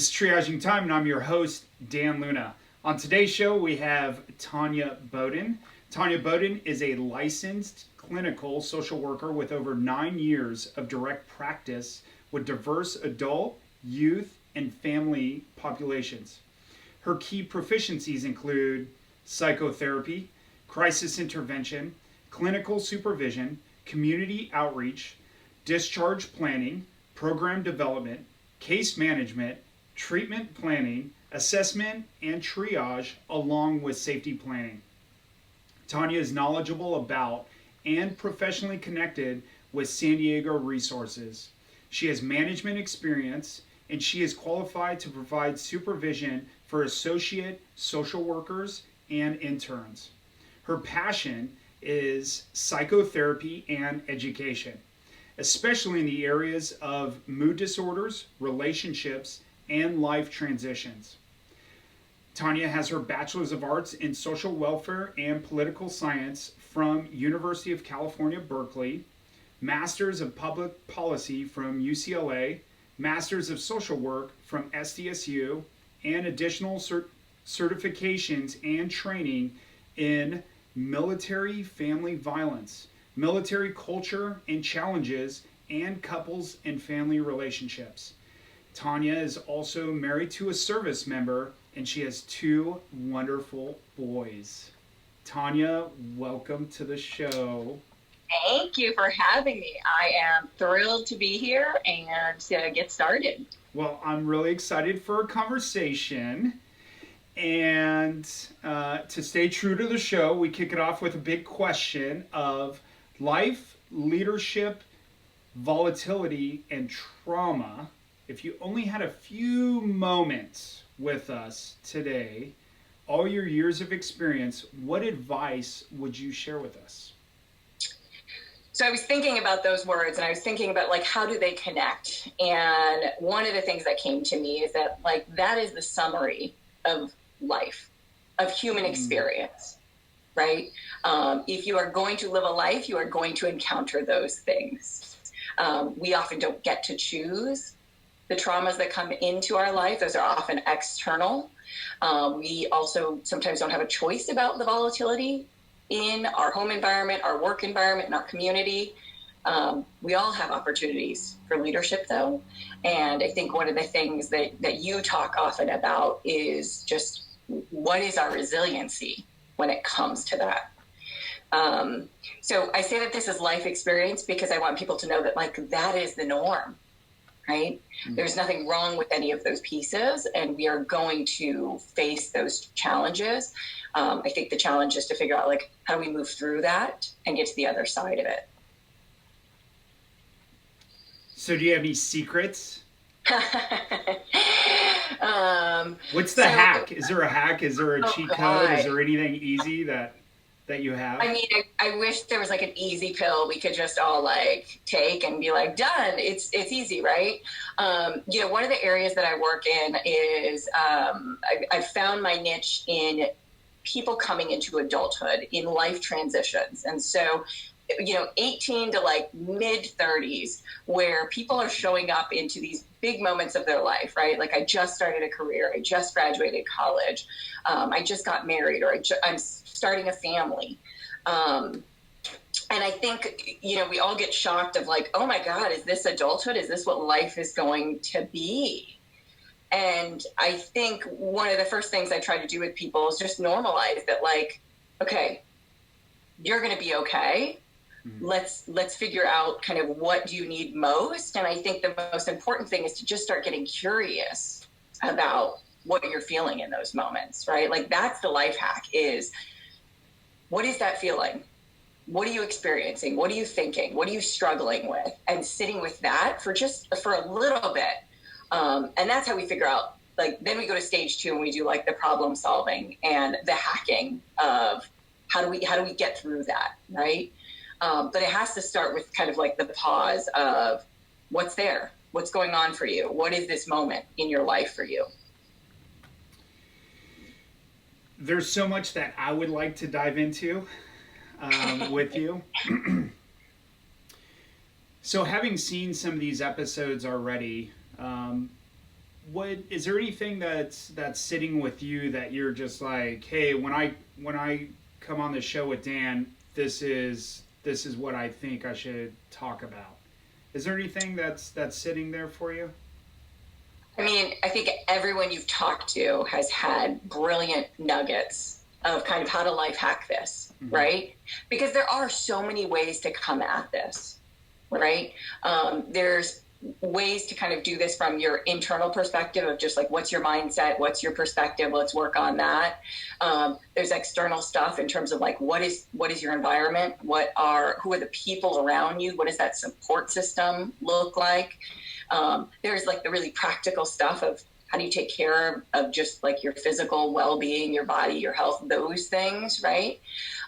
This is Triaging Time, and I'm your host, Dan Luna. On today's show, we have Tania Beaudoin. Tania Beaudoin is a licensed clinical social worker with over 9 years of direct practice with diverse adult, youth, and family populations. Her key proficiencies include psychotherapy, crisis intervention, clinical supervision, community outreach, discharge planning, program development, case management, treatment planning, assessment, and triage, along with safety planning. Tania is knowledgeable about and professionally connected with San Diego resources. She has management experience, and she is qualified to provide supervision for associate social workers and interns. Her passion is psychotherapy and education, especially in the areas of mood disorders, relationships, and life transitions. Tania has her Bachelor's of Arts in Social Welfare and Political Science from University of California, Berkeley, Master's of Public Policy from UCLA, Master's of Social Work from SDSU, and additional certifications and training in military family violence, military culture and challenges, and couples and family relationships. Tania is also married to a service member, and she has 2 wonderful boys. Tania, welcome to the show. Thank you for having me. I am thrilled to be here and to get started. Well, I'm really excited for a conversation. And to stay true to the show, we kick it off with a big question of life, leadership, volatility, and trauma. If you only had a few moments with us today, all your years of experience, what advice would you share with us? So I was thinking about those words, and I was thinking about how do they connect? And one of the things that came to me is that that is the summary of life, of human experience, right? If you are going to live a life, you are going to encounter those things. We often don't get to choose the traumas that come into our life. Those are often external. We also sometimes don't have a choice about the volatility in our home environment, our work environment, and our community. We all have opportunities for leadership, though. And I think one of the things that you talk often about is just what is our resiliency when it comes to that. So I say that this is life experience because I want people to know that that is the norm, right? Mm-hmm. There's nothing wrong with any of those pieces, and we are going to face those challenges. I think the challenge is to figure out how do we move through that and get to the other side of it. So do you have any secrets? What's the hack? Is there a hack? Is there a cheat code? Is there anything easy that you have? I mean, I wish there was an easy pill we could just all take and be done. It's easy, right? One of the areas that I work in is I've found my niche in people coming into adulthood in life transitions. And so 18 to mid 30s, where people are showing up into these big moments of their life, right? I just started a career, I just graduated college, I just got married, or I'm starting a family. And I think, we all get shocked of oh my God, is this adulthood? Is this what life is going to be? And I think one of the first things I try to do with people is just normalize that, okay, you're going to be okay. Mm-hmm. Let's figure out kind of what do you need most. And I think the most important thing is to just start getting curious about what you're feeling in those moments, right? That's the life hack is, what is that feeling? What are you experiencing? What are you thinking? What are you struggling with? And sitting with that for a little bit. And that's how we figure out, then we go to stage 2 and we do the problem solving and the hacking of how do we get through that, right? But it has to start with kind of the pause of what's there, what's going on for you, what is this moment in your life for you? There's so much that I would like to dive into with you. So having seen some of these episodes already, what is there anything that's sitting with you that you're just like, hey, when I come on the show with Dan, this is what I think I should talk about? Is there anything that's sitting there for you? I mean, I think everyone you've talked to has had brilliant nuggets of kind of how to life hack this, right? Because there are so many ways to come at this, right? There's ways to kind of do this from your internal perspective of just like, what's your mindset? What's your perspective? Let's work on that. There's external stuff in terms of like, what is your environment? Who are the people around you? What does that support system look like? There's like the really practical stuff of how do you take care of just like your physical well-being, your body, your health, those things, right?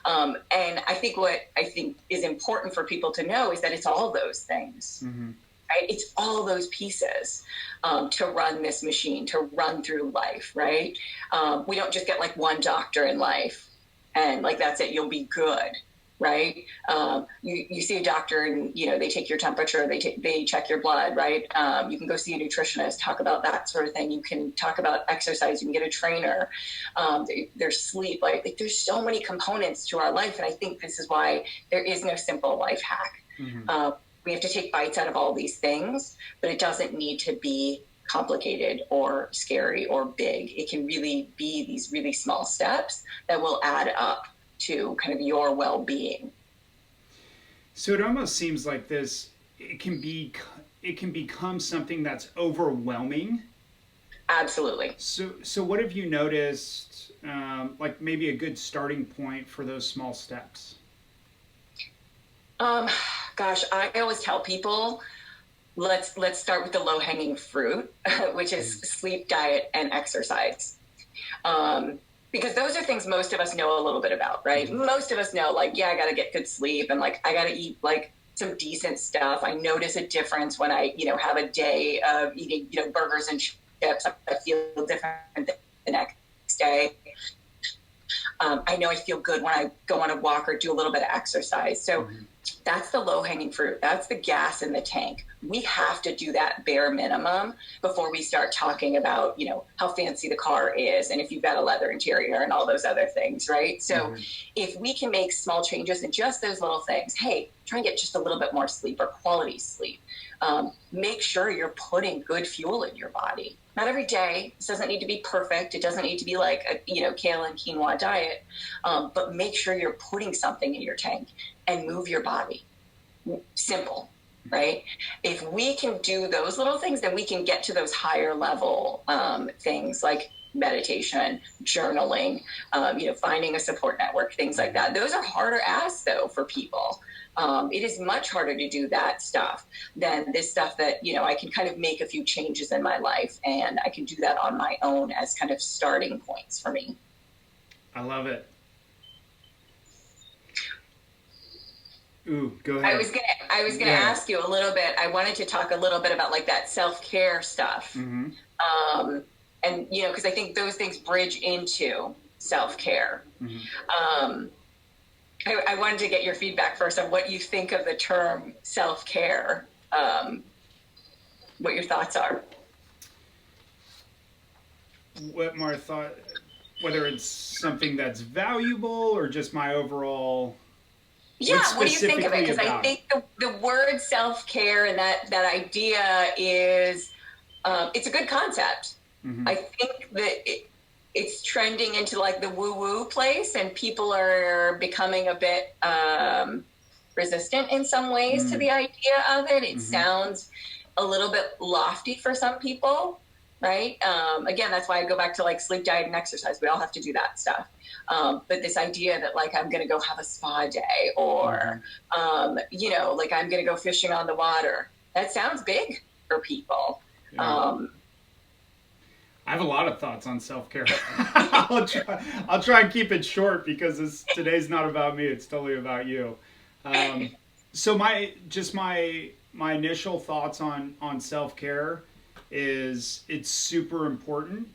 And I think what I think is important for people to know is that it's all those things. Right? It's all those pieces to run this machine, to run through life, right? We don't just get like one doctor in life and like that's it, you'll be good, right? You see a doctor and they take your temperature, they check your blood, right? You can go see a nutritionist, talk about that sort of thing. You can talk about exercise, you can get a trainer. There's sleep, like there's so many components to our life, and I think this is why there is no simple life hack. We have to take bites out of all these things, but it doesn't need to be complicated or scary or big. It can really be these really small steps that will add up to kind of your well-being. So it almost seems like it can become something that's overwhelming. Absolutely. So what have you noticed, like maybe a good starting point for those small steps? Gosh, I always tell people, let's start with the low-hanging fruit, which is sleep, diet, and exercise. Because those are things most of us know a little bit about, right? Most of us know, like, yeah, I got to get good sleep and like, I got to eat like some decent stuff. I notice a difference when I, have a day of eating, burgers and chips. I feel different the next day. I know I feel good when I go on a walk or do a little bit of exercise. So that's the low-hanging fruit. That's the gas in the tank. We have to do that bare minimum before we start talking about, how fancy the car is and if you've got a leather interior and all those other things, right? So if we can make small changes in just those little things, hey, try and get just a little bit more sleep or quality sleep. Make sure you're putting good fuel in your body. Not every day. This doesn't need to be perfect. It doesn't need to be like a, kale and quinoa diet. But make sure you're putting something in your tank and move your body. Simple, right? If we can do those little things, then we can get to those higher level things like meditation, journaling, finding a support network, things like that. Those are harder asks though for people. It is much harder to do that stuff than this stuff that, I can kind of make a few changes in my life and I can do that on my own as kind of starting points for me. I love it. Ooh, go ahead. I was gonna ask you a little bit. I wanted to talk a little bit about like that self-care stuff. And, because I think those things bridge into self-care. I wanted to get your feedback first on what you think of the term self-care, what your thoughts are. What my thought, whether it's something that's valuable or just my overall... Yeah, what do you think of it? Because I think the word self-care and that idea is, it's a good concept. I think that it's trending into like the woo-woo place and people are becoming a bit resistant in some ways to the idea of it. It sounds a little bit lofty for some people, right? Again, that's why I go back to like sleep, diet, and exercise. We all have to do that stuff. But this idea that like I'm going to go have a spa day or, like I'm going to go fishing on the water, that sounds big for people. I have a lot of thoughts on self-care. I'll try and keep it short because today's not about me. It's totally about you. So my initial thoughts on self-care is it's super important.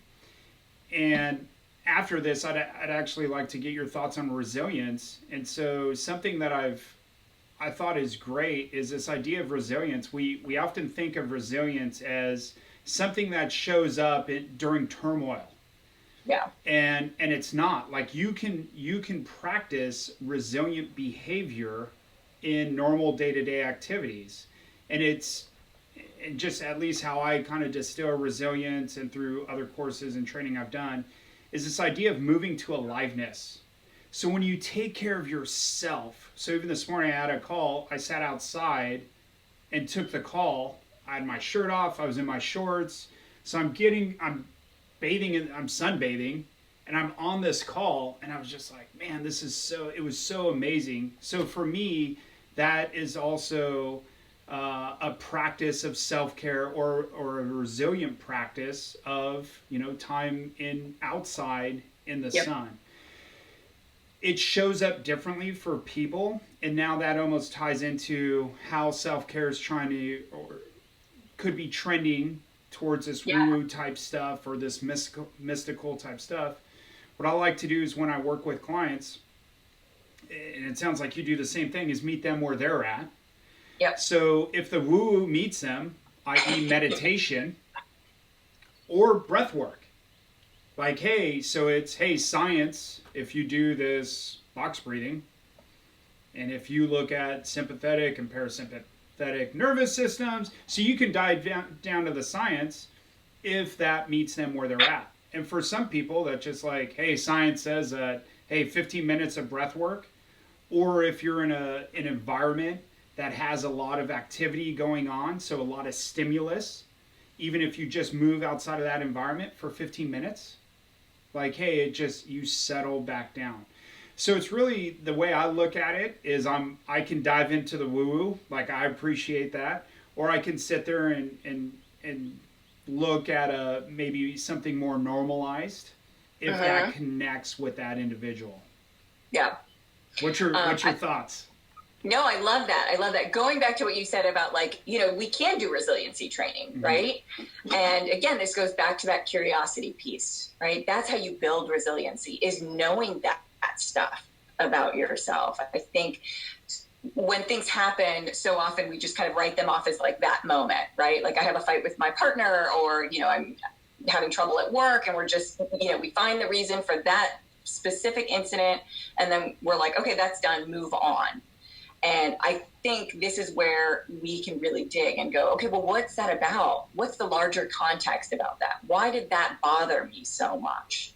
And after this, I'd actually like to get your thoughts on resilience. And so something that I thought is great is this idea of resilience. We often think of resilience as something that shows up during turmoil. Yeah. And it's not like you can practice resilient behavior in normal day-to-day activities. And it's and just at least how I kind of distill resilience and through other courses and training I've done is this idea of moving to aliveness. So when you take care of yourself, so even this morning I had a call, I sat outside and took the call. I had my shirt off, I was in my shorts. So I'm bathing, I'm sunbathing, and I'm on this call, and I was just like, man, it was so amazing. So for me, that is also a practice of self-care or a resilient practice of, time outside in the sun. It shows up differently for people, and now that almost ties into how self-care is trying to, or could be trending towards this woo-woo type stuff or this mystical type stuff. What I like to do is when I work with clients, and it sounds like you do the same thing, is meet them where they're at. Yep. So if the woo-woo meets them, i.e. meditation or breath work, like, hey, science, if you do this box breathing, and if you look at sympathetic and parasympathetic nervous systems, so you can dive down to the science if that meets them where they're at. And for some people, that's just like, hey, science says that, 15 minutes of breath work, or if you're in an environment that has a lot of activity going on, so a lot of stimulus, even if you just move outside of that environment for 15 minutes, like, hey, you settle back down. So it's really, the way I look at it is I can dive into the woo-woo, like I appreciate that, or I can sit there and look at maybe something more normalized if that connects with that individual. Yeah. What's your thoughts? No, I love that. I love that. Going back to what you said about we can do resiliency training, right? And again, this goes back to that curiosity piece, right? That's how you build resiliency, is knowing that stuff about yourself. I think when things happen, so often we just kind of write them off as like that moment, right? Like I have a fight with my partner, or, I'm having trouble at work, and we're just, we find the reason for that specific incident, and then we're like, okay, that's done, move on. And I think this is where we can really dig and go, okay, well, what's that about? What's the larger context about that? Why did that bother me so much?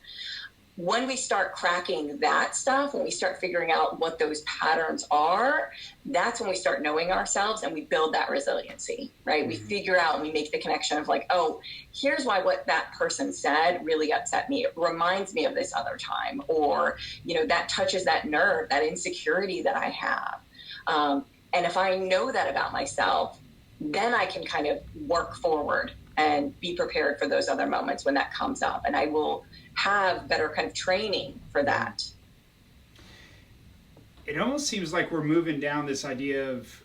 When we start cracking that stuff, when we start figuring out what those patterns are, that's when we start knowing ourselves and we build that resiliency, right? We figure out and we make the connection of like, oh, here's why what that person said really upset me. It reminds me of this other time, or, that touches that nerve, that insecurity that I have. And if I know that about myself, then I can kind of work forward and be prepared for those other moments when that comes up. And I will have better kind of training for that. It almost seems like we're moving down this idea of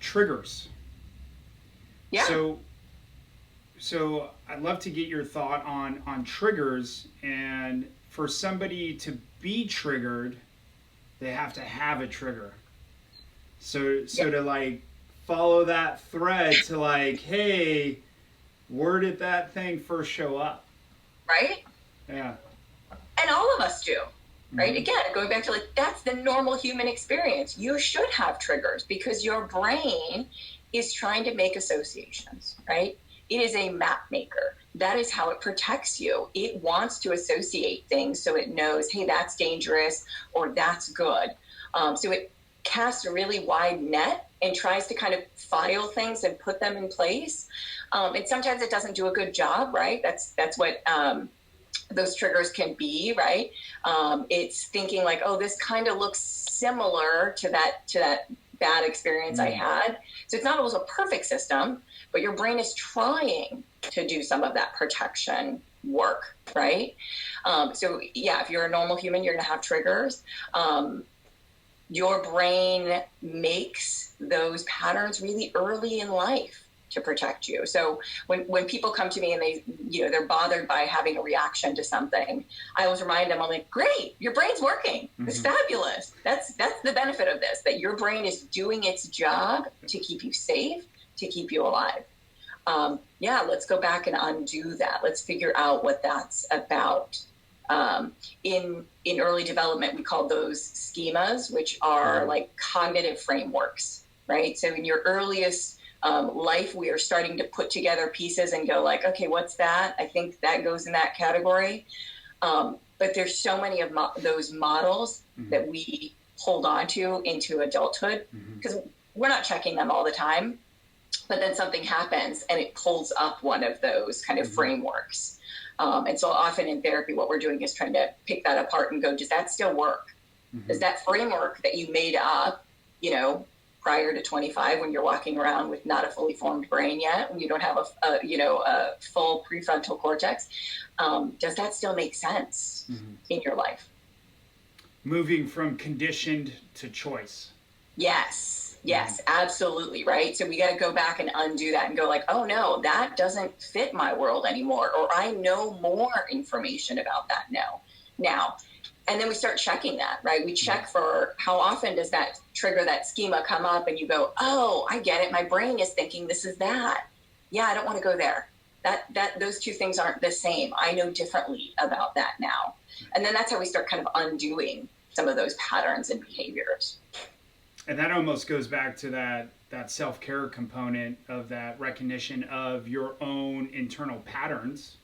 triggers. Yeah. So I'd love to get your thought on triggers. And for somebody to be triggered, they have to have a trigger. So to like follow that thread to like, hey, where did that thing first show up? Right? Yeah. And all of us do, right? Again, going back to like, that's the normal human experience. You should have triggers because your brain is trying to make associations, right? It is a map maker. That is how it protects you. It wants to associate things so it knows, hey, that's dangerous or that's good. So it casts a really wide net and tries to kind of file things and put them in place. And sometimes it doesn't do a good job, right? That's what those triggers can be, right? It's thinking like, oh, this kind of looks similar to that bad experience I had. So it's not always a perfect system, but your brain is trying to do some of that protection work, right? So yeah, if you're a normal human, you're gonna have triggers. Your brain makes those patterns really early in life to protect you. So when people come to me and they're bothered by having a reaction to something, I always remind them, I'm like, great, your brain's working. It's fabulous. That's the benefit of this, that your brain is doing its job to keep you safe, to keep you alive. yeah, let's go back and undo that. Let's figure out what that's about. In early development, we call those schemas, which are like cognitive frameworks, right? So in your earliest life, we are starting to put together pieces and go like, okay, what's that? I think that goes in that category. But there's so many of those models that we hold on to into adulthood because we're not checking them all the time. But then something happens and it pulls up one of those kind of frameworks. And so often in therapy, what we're doing is trying to pick that apart and go, does that still work? Does that framework that you made up, prior to 25, when you're walking around with not a fully formed brain yet, when you don't have a full prefrontal cortex, does that still make sense in your life? Moving from conditioned to choice. Yes, absolutely, right? So we got to go back and undo that and go like, oh no, that doesn't fit my world anymore, or I know more information about that now. And then we start checking that, right? We check for how often does that trigger, that schema come up, and you go, oh, I get it. My brain is thinking this is that. Yeah, I don't want to go there. Those two things aren't the same. I know differently about that now. And then that's how we start kind of undoing some of those patterns and behaviors. And that almost goes back to that self-care component of that recognition of your own internal patterns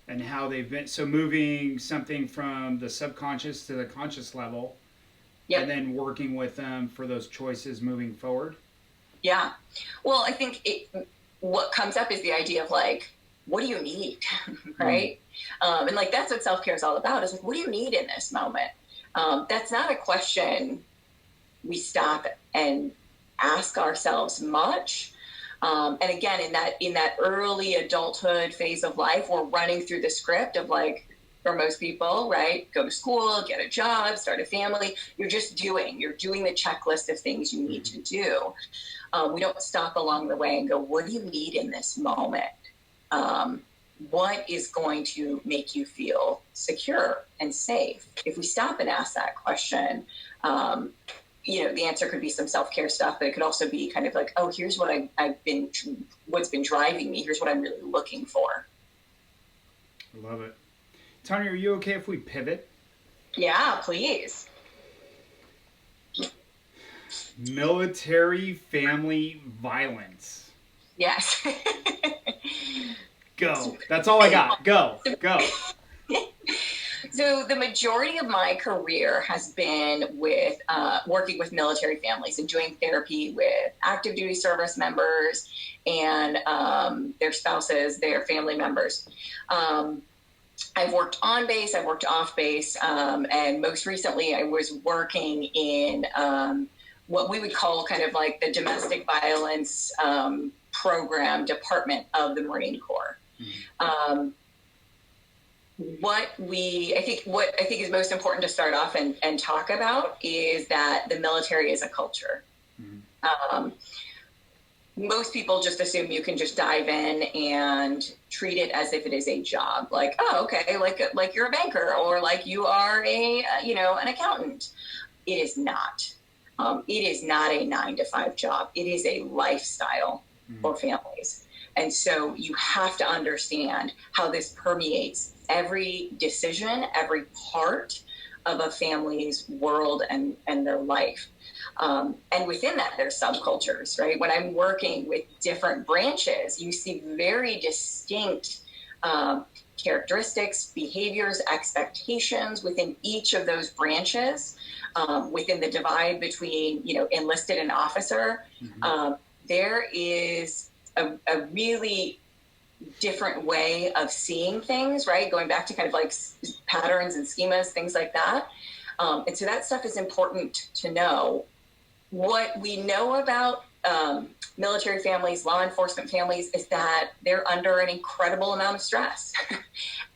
and how they've been. So moving something from the subconscious to the conscious level, and then working with them for those choices moving forward. Yeah. Well, I think what comes up is the idea of like, what do you need? Right? And like, that's what self-care is all about, is like, what do you need in this moment? That's not a question we stop and ask ourselves much. And again, in that early adulthood phase of life, we're running through the script of like, for most people, right? Go to school, get a job, start a family. You're doing the checklist of things you need to do. We don't stop along the way and go, what do you need in this moment? What is going to make you feel secure and safe? If we stop and ask that question, the answer could be some self-care stuff, but it could also be kind of like, oh, here's what what's been driving me. Here's what I'm really looking for. I love it. Tania, are you okay if we pivot? Yeah, please. Military family violence. Yes. Go. That's all I got. Go. So the majority of my career has been with working with military families and doing therapy with active duty service members and their spouses, their family members. I've worked on base, I've worked off base, and most recently I was working in what we would call kind of like the domestic violence program department of the Marine Corps. What I think is most important to start off and talk about is that the military is a culture. Most people just assume you can just dive in and treat it as if it is a job. Like, oh, okay, like you're a banker or like you are an accountant. It is not. It is not a 9-to-5 job. It is a lifestyle for families. And so you have to understand how this permeates every decision, every part of a family's world and their life. And within that, there's subcultures, right? When I'm working with different branches, you see very distinct characteristics, behaviors, expectations within each of those branches, within the divide between, enlisted and officer. There is a really different way of seeing things, right? Going back to kind of like patterns and schemas, things like that. And so that stuff is important to know. What we know about military families, law enforcement families, is that they're under an incredible amount of stress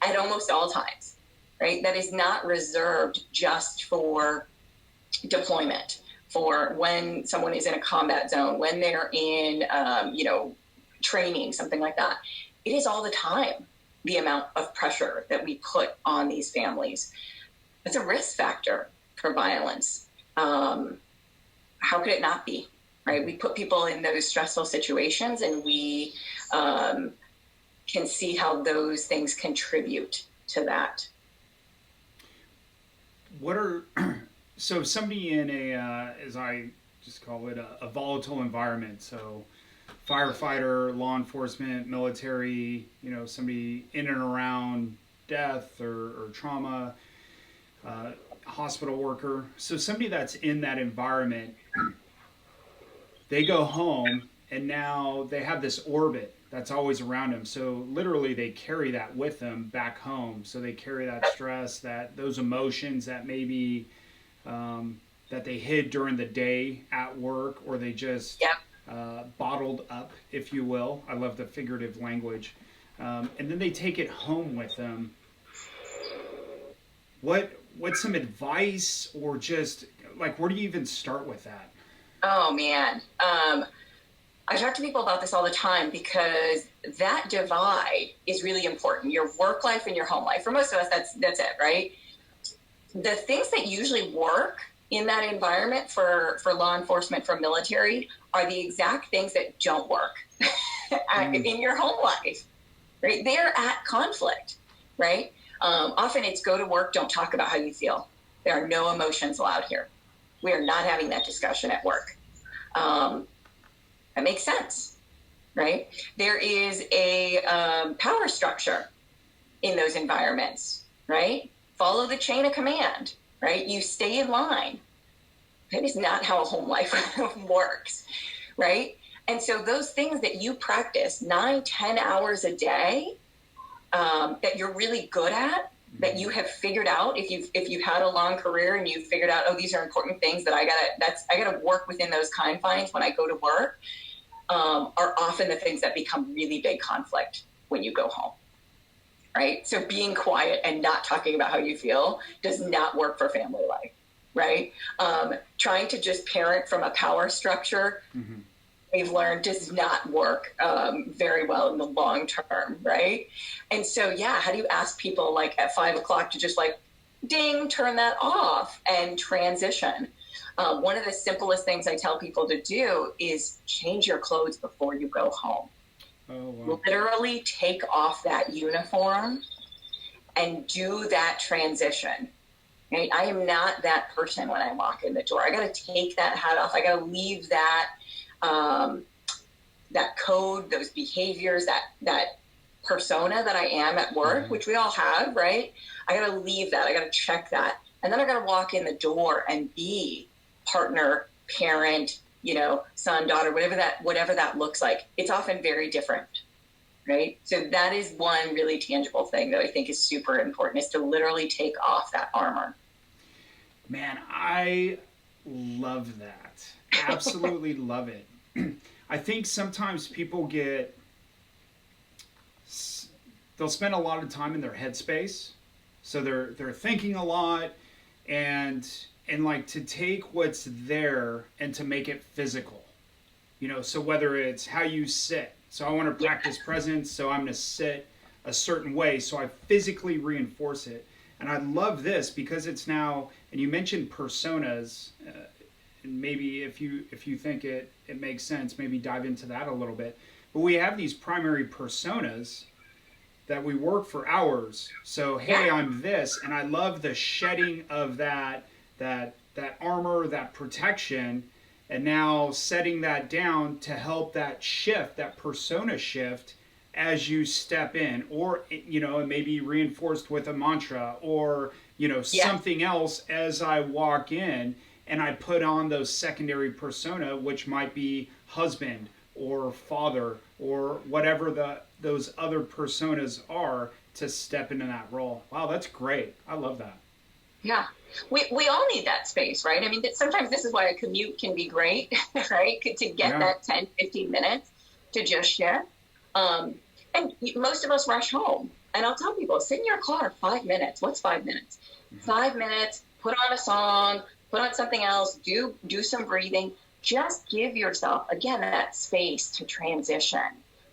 at almost all times, right? That is not reserved just for deployment, for when someone is in a combat zone, when they're in, training, something like that. It is all the time, the amount of pressure that we put on these families. It's a risk factor for violence. How could it not be, right? We put people in those stressful situations, and we can see how those things contribute to that. So somebody in as I just call it, a volatile environment, so firefighter, law enforcement, military, somebody in and around death or trauma, hospital worker. So somebody that's in that environment, they go home and now they have this orbit that's always around them. So literally they carry that with them back home. So they carry that stress, those emotions that maybe that they hid during the day at work, or they just bottled up, if you will. I love the figurative language. And then they take it home with them. What's some advice, or just like, where do you even start with that? Oh man. I talk to people about this all the time, because that divide is really important. Your work life and your home life. For most of us, that's it, right? The things that usually work in that environment for law enforcement, for military, are the exact things that don't work in your home life, right? They're at conflict, right? Often it's go to work, don't talk about how you feel. There are no emotions allowed here. We are not having that discussion at work. That makes sense, right? There is a power structure in those environments, right? Follow the chain of command, right? You stay in line. That is not how a home life works, right? And so those things that you practice 9-10 hours a day, that you're really good at, that you have figured out, if you've had a long career and you've figured out, oh, these are important things that I gotta work within those confines when I go to work, are often the things that become really big conflict when you go home, right? So being quiet and not talking about how you feel does not work for family life, right? Trying to just parent from a power structure, we've learned, does not work very well in the long term, right? And so, how do you ask people like at 5 o'clock to just like, ding, turn that off and transition? One of the simplest things I tell people to do is change your clothes before you go home. Oh, wow. Literally take off that uniform and do that transition. Right? I am not that person when I walk in the door. I got to take that hat off. I got to leave that that code, those behaviors, that persona that I am at work, which we all have, right? I got to leave that. I got to check that. And then I got to walk in the door and be partner, parent, son, daughter, whatever that looks like. It's often very different, right? So that is one really tangible thing that I think is super important, is to literally take off that armor. Man, I love that. Absolutely love it. I think sometimes people they'll spend a lot of time in their headspace. So they're thinking a lot, and like to take what's there and to make it physical. So whether it's how you sit. So I want to practice presence, so I'm going to sit a certain way, so I physically reinforce it. And I love this because it's now, and you mentioned personas, and maybe if you think it makes sense, maybe dive into that a little bit. But we have these primary personas that we work for hours. So hey, I'm this, and I love the shedding of that armor, that protection, and now setting that down to help that shift, that persona shift, as you step in, or and maybe reinforced with a mantra, or something else as I walk in, and I put on those secondary persona, which might be husband or father or whatever those other personas are, to step into that role. Wow, that's great. I love that. Yeah. We all need that space, right? I mean, sometimes this is why a commute can be great, right? To get that 10, 15 minutes to just share. And most of us rush home. And I'll tell people, sit in your car 5 minutes. What's 5 minutes? 5 minutes, put on a song, put on something else, do some breathing. Just give yourself, again, that space to transition,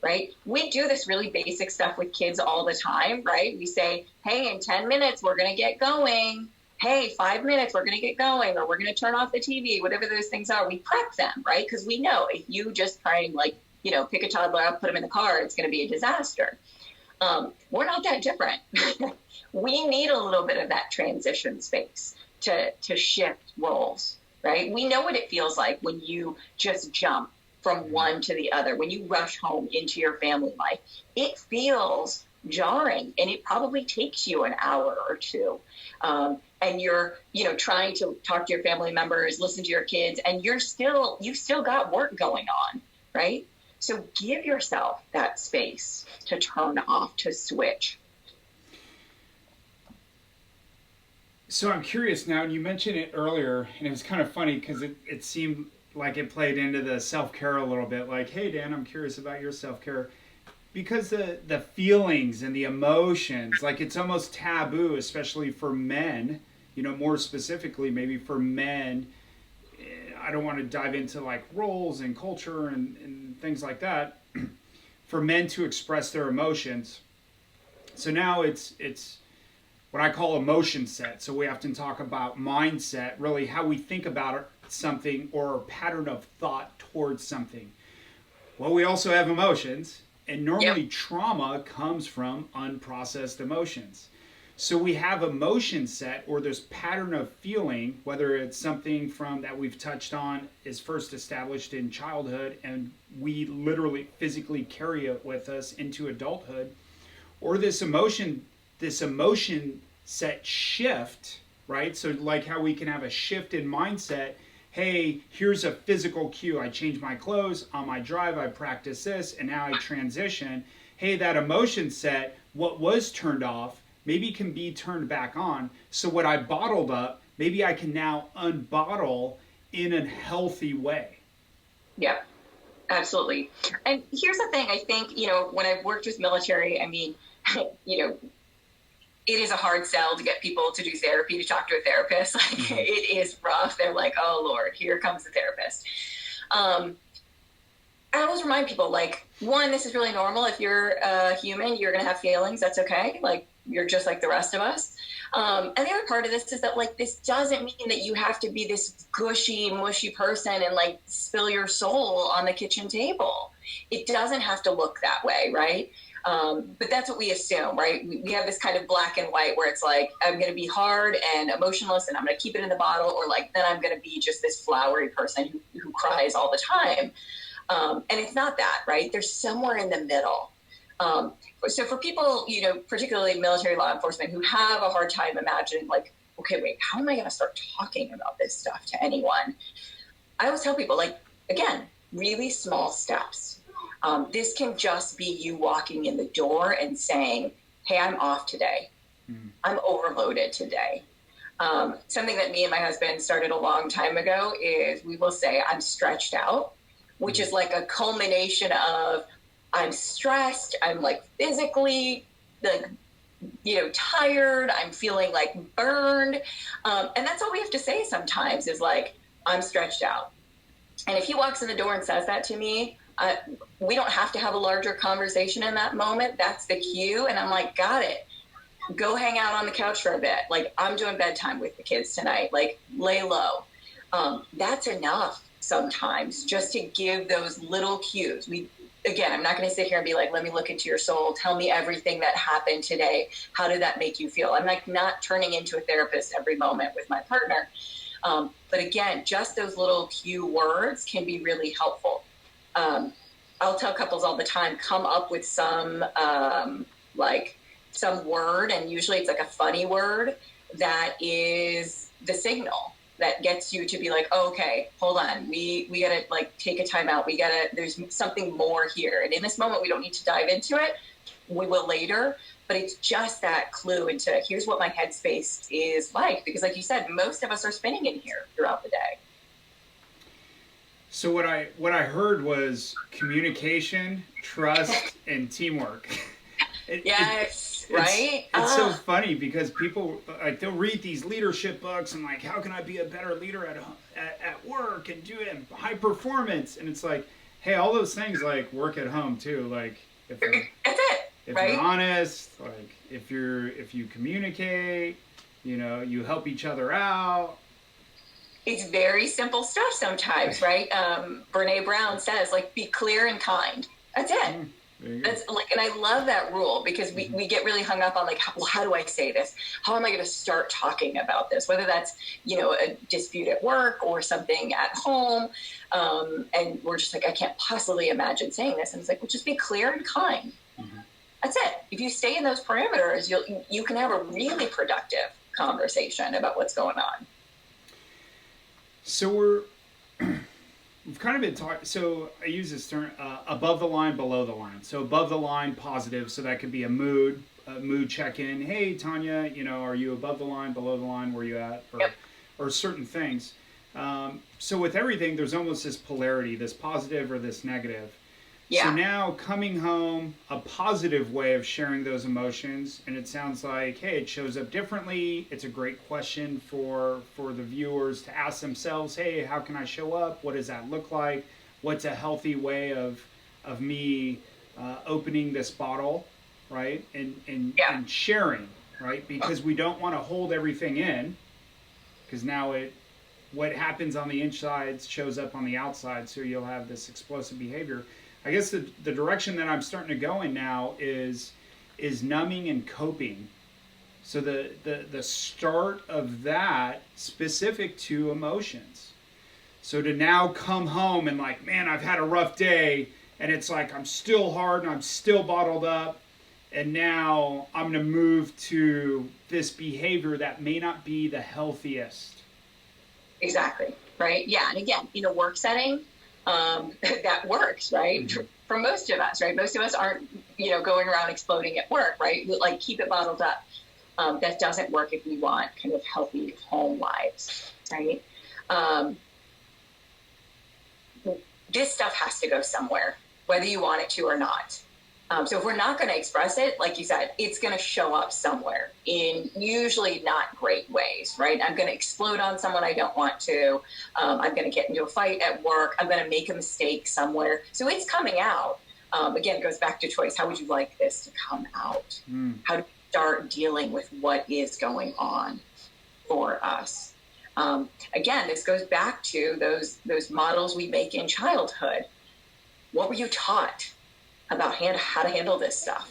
right? We do this really basic stuff with kids all the time, right? We say, hey, in 10 minutes, we're going to get going. hey, 5 minutes, we're going to get going, or we're going to turn off the TV, whatever those things are. We prep them, right? Because we know if you just try and like, pick a toddler up, put them in the car, it's going to be a disaster. We're not that different. We need a little bit of that transition space to shift roles, right? We know what it feels like when you just jump from one to the other, when you rush home into your family life. It feels jarring, and it probably takes you an hour or two. And you're, trying to talk to your family members, listen to your kids, and you've still got work going on, right? So give yourself that space to turn off, to switch. So I'm curious now, and you mentioned it earlier, and it was kind of funny because it seemed like it played into the self-care a little bit. Like, hey, Dan, I'm curious about your self-care. Because the feelings and the emotions, like it's almost taboo, especially for men, more specifically maybe for men. I don't want to dive into like roles and culture and things like that. For men to express their emotions. So now it's what I call emotion set. So we often talk about mindset, really how we think about something or a pattern of thought towards something. Well, we also have emotions, and normally trauma comes from unprocessed emotions. So we have emotion set, or this pattern of feeling, whether it's something from that we've touched on is first established in childhood and we literally physically carry it with us into adulthood, or this emotion set shift, right? So like how we can have a shift in mindset. Hey, here's a physical cue. I change my clothes on my drive. I practice this, and now I transition. Hey, that emotion set, what was turned off, maybe can be turned back on. So what I bottled up, maybe I can now unbottle in a healthy way. Yeah, absolutely. And here's the thing. I think, when I've worked with military, I mean, it is a hard sell to get people to do therapy, to talk to a therapist. Like, it is rough. They're like, oh, Lord, here comes the therapist. I always remind people, like, one, this is really normal. If you're a human, you're going to have feelings. That's okay. Like, you're just like the rest of us. And the other part of this is that, like, this doesn't mean that you have to be this gushy, mushy person and, like, spill your soul on the kitchen table. It doesn't have to look that way, right? But that's what we assume, right? We have this kind of black and white where it's like, I'm going to be hard and emotionless and I'm going to keep it in the bottle, or like, then I'm going to be just this flowery person who cries all the time. And it's not that, right? There's somewhere in the middle. So for people, particularly military law enforcement, who have a hard time imagining, like, okay, wait, how am I going to start talking about this stuff to anyone? I always tell people, like, again, really small steps. This can just be you walking in the door and saying, hey, I'm off today. I'm overloaded today. Something that me and my husband started a long time ago is we will say, I'm stretched out, which is like a culmination of I'm stressed. I'm like physically, like, tired. I'm feeling like burned. And that's all we have to say sometimes is like, I'm stretched out. And if he walks in the door and says that to me, we don't have to have a larger conversation in that moment. That's the cue. And I'm like, got it. Go hang out on the couch for a bit. Like, I'm doing bedtime with the kids tonight. Like, lay low. That's enough sometimes, just to give those little cues. Again, I'm not going to sit here and be like, let me look into your soul. Tell me everything that happened today. How did that make you feel? I'm like not turning into a therapist every moment with my partner. But again, just those little cue words can be really helpful. I'll tell couples all the time, come up with some word, and usually it's like a funny word that is the signal that gets you to be like, oh, okay, hold on. We gotta like take a time out. There's something more here. And in this moment, we don't need to dive into it. We will later, but it's just that clue into here's what my headspace is like. Because like you said, most of us are spinning in here throughout the day. So what I heard was communication, trust, and teamwork. Right? It's so funny because people, like, they'll read these leadership books and like, how can I be a better leader at work and do it in high performance? And it's like, hey, all those things like work at home too. Like if you're honest, like if you communicate, You help each other out. It's very simple stuff sometimes, right? Brene Brown says, like, be clear and kind. That's it. That's like, and I love that rule because we get really hung up on like, well, how do I say this? How am I going to start talking about this? Whether that's, a dispute at work or something at home. And we're just like, I can't possibly imagine saying this. And it's like, well, just be clear and kind. That's it. If you stay in those parameters, you can have a really productive conversation about what's going on. So we've kind of been talking, so I use this term, above the line, below the line. So above the line, positive, so that could be a mood check-in. Hey, Tanya, are you above the line, below the line, where you at? Or certain things. So with everything, there's almost this polarity, this positive or this negative. Yeah. So now coming home, a positive way of sharing those emotions, and it sounds like, hey, it shows up differently. It's a great question for the viewers to ask themselves, hey, how can I show up? What does that look like? What's a healthy way of me opening this bottle, right? And sharing, right? Because we don't want to hold everything in, because now what happens on the inside shows up on the outside, so you'll have this explosive behavior. I guess the direction that I'm starting to go in now is numbing and coping. So the start of that specific to emotions. So to now come home and like, man, I've had a rough day, and it's like I'm still hard and I'm still bottled up, and now I'm going to move to this behavior that may not be the healthiest. Exactly. Right. Yeah. And again, in a work setting, that works, right? For most of us, right? Most of us aren't, going around exploding at work, right? Like, keep it bottled up. That doesn't work if we want kind of healthy home lives, right? This stuff has to go somewhere, whether you want it to or not. So if we're not going to express it, like you said, it's going to show up somewhere in usually not great ways, right? I'm going to explode on someone I don't want to. I'm going to get into a fight at work. I'm going to make a mistake somewhere. So it's coming out. Again, it goes back to choice. How would you like this to come out? How do we start dealing with what is going on for us? Again, this goes back to those models we make in childhood. What were you taught about how to handle this stuff,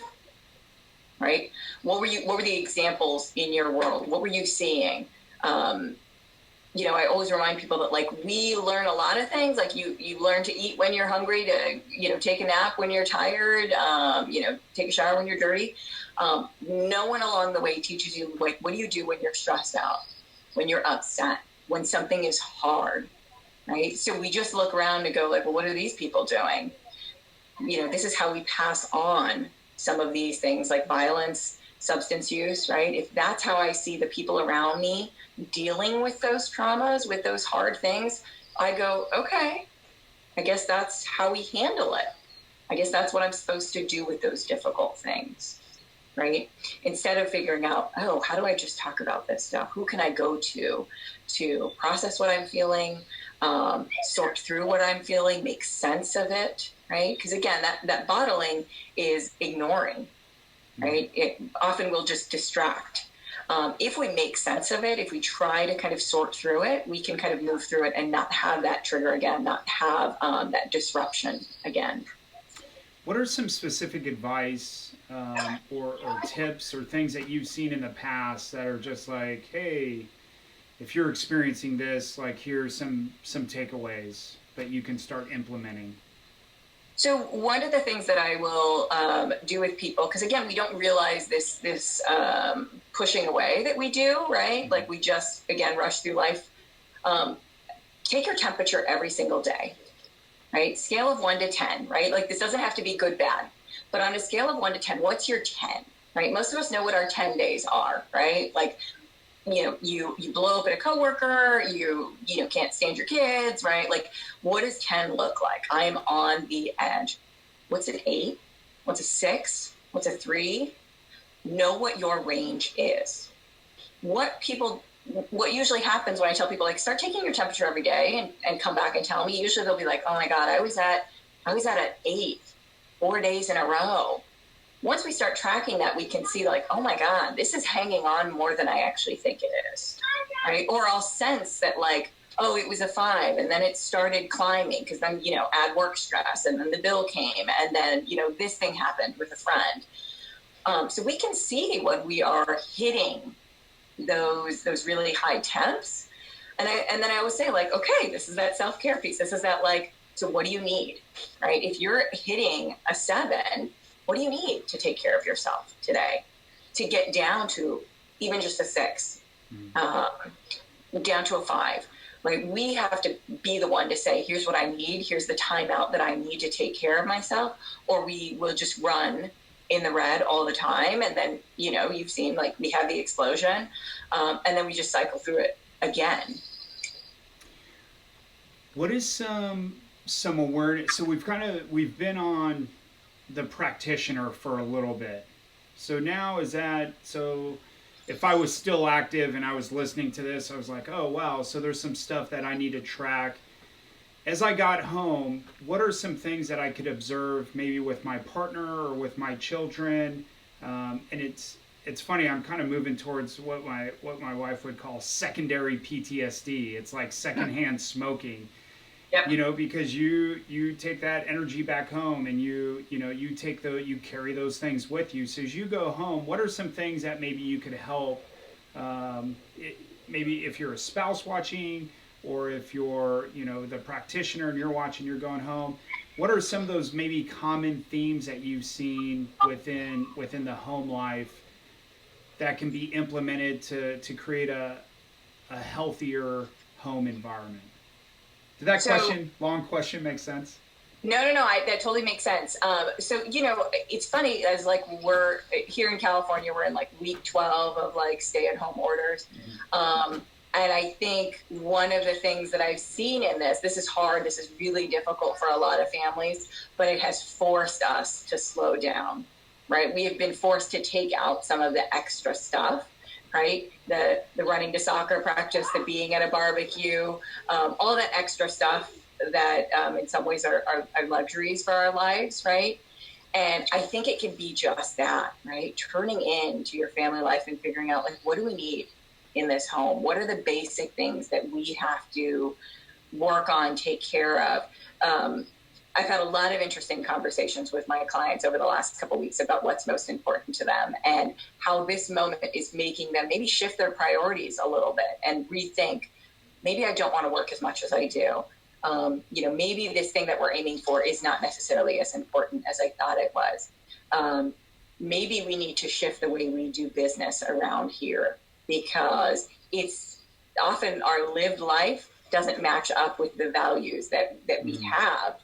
right? What were the examples in your world? What were you seeing? I always remind people that, like, we learn a lot of things. Like, you learn to eat when you're hungry, to, take a nap when you're tired, take a shower when you're dirty. No one along the way teaches you, like, what do you do when you're stressed out, when you're upset, when something is hard, right? So we just look around and go, like, well, what are these people doing? This is how we pass on some of these things, like violence, substance use, right? If that's how I see the people around me dealing with those traumas, with those hard things, I go, okay, I guess that's how we handle it. I guess that's what I'm supposed to do with those difficult things, right? Instead of figuring out, oh, how do I just talk about this stuff? Who can I go to process what I'm feeling, sort through what I'm feeling, make sense of it, right? Because again, that bottling is ignoring, right? It often will just distract. If we make sense of it, if we try to kind of sort through it, we can kind of move through it and not have that trigger again, not have that disruption again. What are some specific advice or tips or things that you've seen in the past that are just like, hey, if you're experiencing this, like, here's some takeaways that you can start implementing? So one of the things that I will do with people, because again, we don't realize this pushing away that we do, right? Like, we just, again, rush through life. Take your temperature every single day, right? Scale of 1 to 10, right? Like, this doesn't have to be good, bad, but on a scale of 1 to 10, what's your 10, right? Most of us know what our 10 days are, right? Like, you blow up at a coworker, you can't stand your kids, right? Like, what does 10 look like? I'm on the edge. What's an 8? What's a 6? What's a 3? Know what your range is. What usually happens when I tell people, like, start taking your temperature every day and come back and tell me, usually they'll be like, oh my God, I was at an 8 4 days in a row. once we start tracking that, we can see like, oh my God, this is hanging on more than I actually think it is, right? Or I'll sense that like, oh, it was a 5 and then it started climbing because then, add work stress and then the bill came and then, this thing happened with a friend. So we can see when we are hitting those really high temps. And then I always say like, okay, this is that self-care piece. This is that like, so what do you need, right? If you're hitting a 7, what do you need to take care of yourself today to get down to even just a 6, down to a 5? Right? We have to be the one to say, here's what I need. Here's the timeout that I need to take care of myself, or we will just run in the red all the time. And then, you've seen like we have the explosion, and then we just cycle through it again. What is some awareness? So we've been on the practitioner for a little bit. So now if I was still active and I was listening to this, I was like, oh, wow, so there's some stuff that I need to track. As I got home, what are some things that I could observe maybe with my partner or with my children? And it's funny, I'm kind of moving towards what my wife would call secondary PTSD. It's like secondhand smoking. Yep. Because you take that energy back home and you carry those things with you. So as you go home, what are some things that maybe you could help? Maybe if you're a spouse watching, or if you're the practitioner and you're watching, you're going home. What are some of those maybe common themes that you've seen within the home life that can be implemented to create a healthier home environment? Did that long question, make sense? No, that totally makes sense. So, it's funny as like we're here in California, we're in like week 12 of like stay-at-home orders. Mm-hmm. And I think one of the things that I've seen in this is hard, this is really difficult for a lot of families, but it has forced us to slow down, right? We have been forced to take out some of the extra stuff, right? The running to soccer practice, the being at a barbecue, all that extra stuff that in some ways are luxuries for our lives, right? And I think it can be just that, right? Turning into your family life and figuring out like, what do we need in this home? What are the basic things that we have to work on, take care of? I've had a lot of interesting conversations with my clients over the last couple of weeks about what's most important to them and how this moment is making them maybe shift their priorities a little bit and rethink, maybe I don't want to work as much as I do. Maybe this thing that we're aiming for is not necessarily as important as I thought it was. Maybe we need to shift the way we do business around here, because it's often our lived life doesn't match up with the values that we have.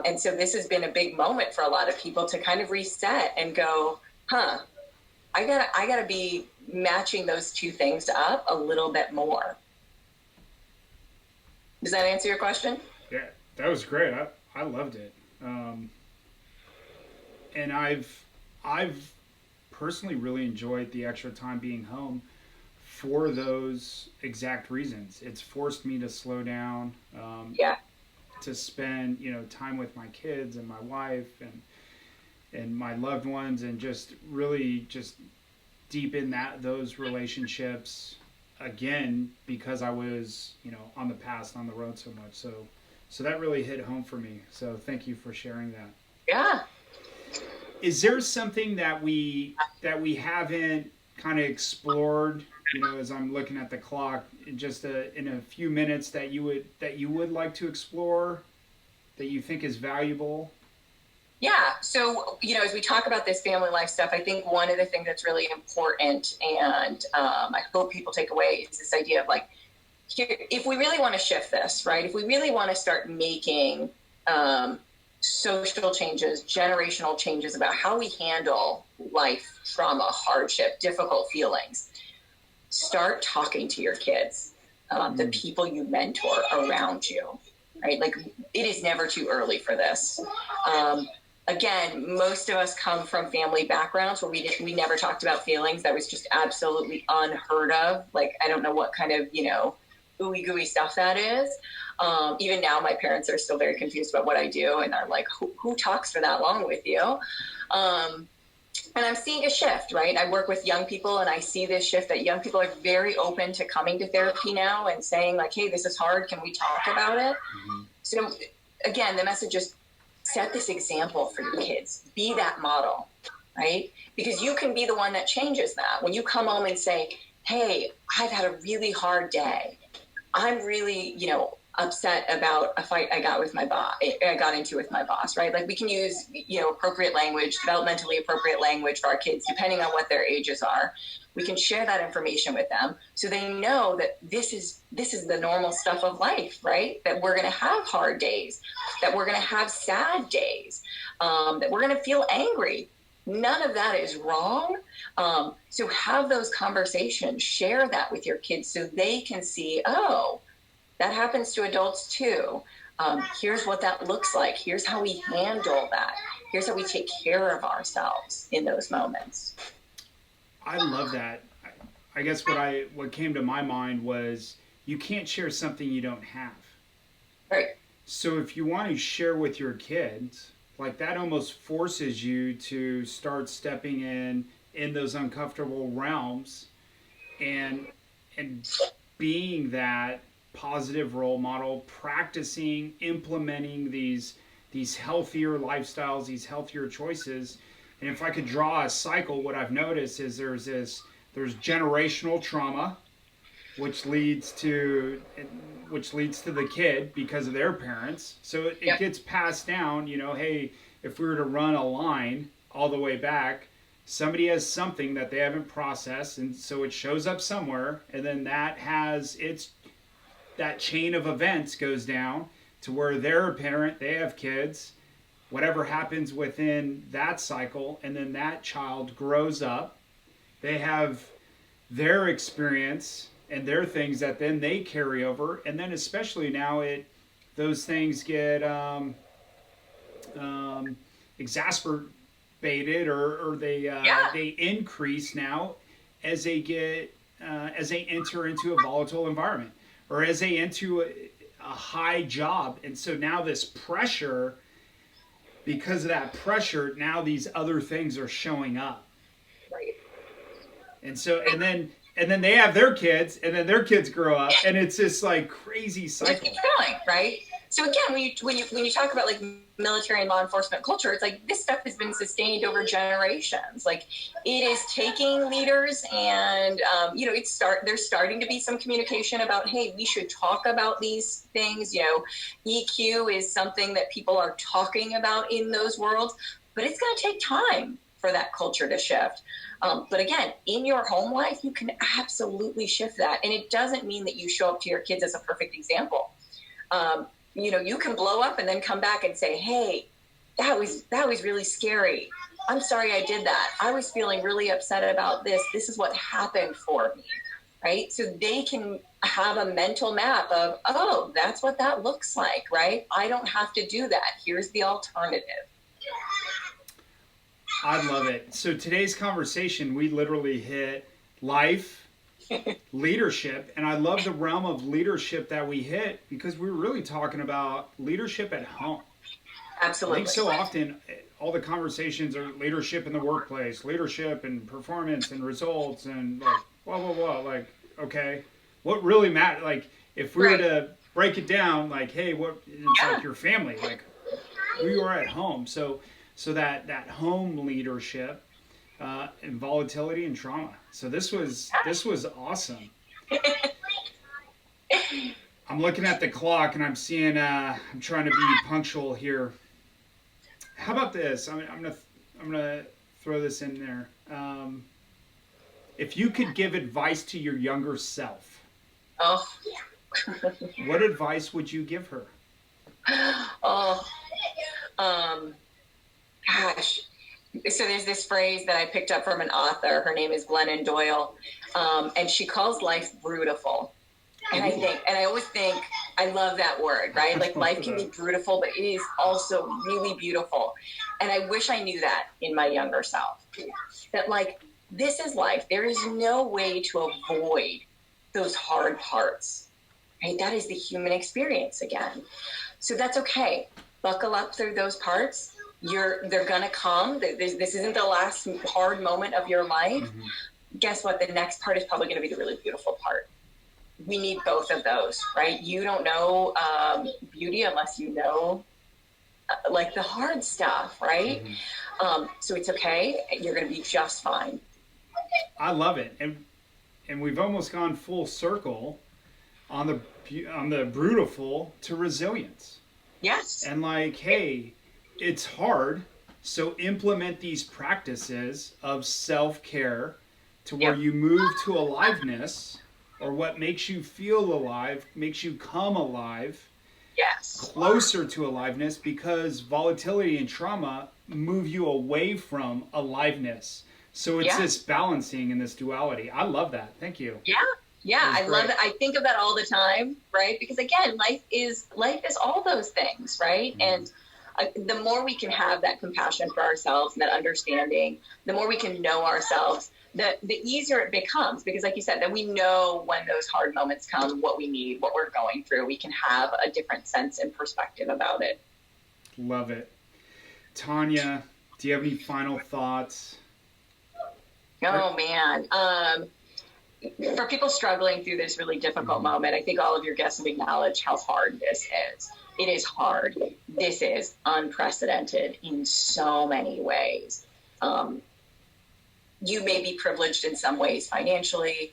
And so this has been a big moment for a lot of people to kind of reset and go, I gotta be matching those two things up a little bit more. Does that answer your question? Yeah, that was great. I loved it. And I've personally really enjoyed the extra time being home for those exact reasons. It's forced me to slow down, to spend, time with my kids and my wife and my loved ones, and just really just deepen those relationships again, because I was, on the road so much. So that really hit home for me. So thank you for sharing that. Yeah. Is there something that we haven't kind of explored, as I'm looking at the clock, just in a few minutes that you would like to explore, that you think is valuable? Yeah. So, as we talk about this family life stuff, I think one of the things that's really important, and I hope people take away, is this idea of like, if we really want to shift this, right? If we really want to start making social changes, generational changes about how we handle life, trauma, hardship, difficult feelings, start talking to your kids, the people you mentor around you, right? Like, it is never too early for this. Again, most of us come from family backgrounds where we never talked about feelings. That was just absolutely unheard of. Like, I don't know what kind of, ooey gooey stuff that is. Even now, my parents are still very confused about what I do, and are like, who talks for that long with you? And I'm seeing a shift, right? I work with young people and I see this shift that young people are very open to coming to therapy now and saying like, hey, this is hard. Can we talk about it? Mm-hmm. So again, the message is set this example for your kids. Be that model, right? Because you can be the one that changes that. When you come home and say, hey, I've had a really hard day. I'm really, upset about a fight I got into with my boss, right? Like we can use, appropriate language, developmentally appropriate language for our kids, depending on what their ages are. We can share that information with them so they know that this is the normal stuff of life, right? That we're going to have hard days, that we're going to have sad days, that we're going to feel angry. None of that is wrong. So have those conversations, share that with your kids so they can see, oh, that happens to adults too. Here's what that looks like. Here's how we handle that. Here's how we take care of ourselves in those moments. I love that. I guess what came to my mind was you can't share something you don't have. Right. So if you want to share with your kids, like that almost forces you to start stepping in those uncomfortable realms and being that positive role model, practicing, implementing these healthier lifestyles, these healthier choices. And if I could draw a cycle, what I've noticed is there's generational trauma, which leads to the kid because of their parents. So it gets passed down, hey, if we were to run a line all the way back, somebody has something that they haven't processed, and so it shows up somewhere, and then that chain of events goes down to where they're a parent, they have kids, whatever happens within that cycle, and then that child grows up, they have their experience and their things that then they carry over, and then especially now those things get exacerbated or they increase now as they enter into a volatile environment or as they enter a high job. And so now this pressure, because of that pressure, now these other things are showing up. Right. And so, and then they have their kids, and then their kids grow up, and it's this like crazy cycle. Just keep going, right? So again, when you talk about like military and law enforcement culture, it's like this stuff has been sustained over generations. Like it is taking leaders, and there's starting to be some communication about, hey, we should talk about these things. EQ is something that people are talking about in those worlds, but it's going to take time for that culture to shift. But again, in your home life, you can absolutely shift that. And it doesn't mean that you show up to your kids as a perfect example. You can blow up and then come back and say, hey, that was really scary. I'm sorry I did that. I was feeling really upset about this. This is what happened for me, right? So they can have a mental map of, oh, that's what that looks like, right? I don't have to do that. Here's the alternative. I love it. So today's conversation, we literally hit life, leadership, and I love the realm of leadership that we hit because we're really talking about leadership at home. Absolutely. I think so often all the conversations are leadership in the workplace, leadership and performance and results and like blah, blah, blah. Like, okay, what really matters? Like if we were to break it down, like, hey, it's like your family, like who you are at home. So that home leadership and volatility and trauma. So this was awesome. I'm looking at the clock and I'm seeing I'm trying to be punctual here. How about this? I'm gonna throw this in there. If you could give advice to your younger self, what advice would you give her? Gosh. So there's this phrase that I picked up from an author. Her name is Glennon Doyle. And she calls life brutal. And I always think, I love that word, right? Like life can be brutal, but it is also really beautiful. And I wish I knew that in my younger self. That like, this is life. There is no way to avoid those hard parts, right? That is the human experience again. So that's okay. Buckle up through those parts. they're gonna come. This isn't the last hard moment of your life. Mm-hmm. Guess what? The next part is probably going to be the really beautiful part. We need both of those, right? You don't know beauty unless you know like the hard stuff, right? Mm-hmm. So it's okay. You're going to be just fine. I love it. And we've almost gone full circle on the brutal to resilience. Yes. And like, hey, it's hard. So implement these practices of self-care to where you move to aliveness, or what makes you feel alive, makes you come alive. Yes. Closer to aliveness, because volatility and trauma move you away from aliveness. So it's this balancing and this duality. I love that. Thank you. Yeah. Yeah, I love it. I think of that all the time, right? Because again, life is all those things, right? Mm-hmm. And the more we can have that compassion for ourselves and that understanding, the more we can know ourselves, the easier it becomes. Because like you said, then we know when those hard moments come, what we need, what we're going through. We can have a different sense and perspective about it. Love it. Tania, do you have any final thoughts? Oh, man. For people struggling through this really difficult moment, I think all of your guests have acknowledged how hard this is. It is hard. This is unprecedented in so many ways. You may be privileged in some ways financially,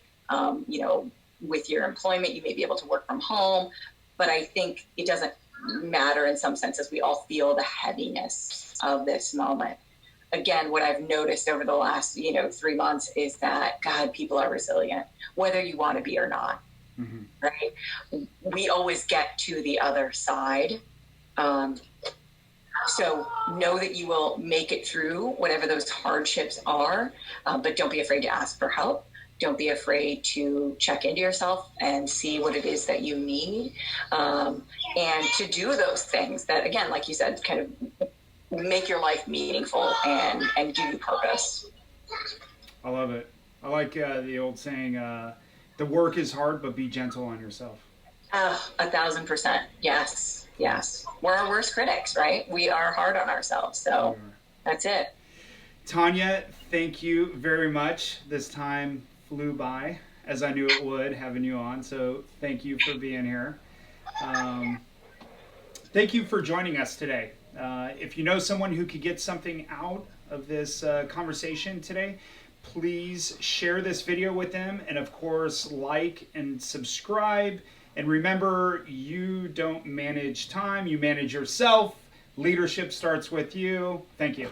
with your employment, you may be able to work from home, but I think it doesn't matter in some senses. We all feel the heaviness of this moment. Again, what I've noticed over the last, 3 months is that, God, people are resilient, whether you want to be or not, mm-hmm. right? We always get to the other side. So know that you will make it through whatever those hardships are, but don't be afraid to ask for help. Don't be afraid to check into yourself and see what it is that you need, and to do those things that, again, like you said, kind of make your life meaningful and give you purpose. I love it. I like the old saying, the work is hard, but be gentle on yourself. 1,000%. Yes. Yes. We're our worst critics, right? We are hard on ourselves. So that's it. Tania, thank you very much. This time flew by, as I knew it would, having you on. So thank you for being here. Thank you for joining us today. If you know someone who could get something out of this conversation today, please share this video with them. And of course, like and subscribe. And remember, you don't manage time, you manage yourself. Leadership starts with you. Thank you.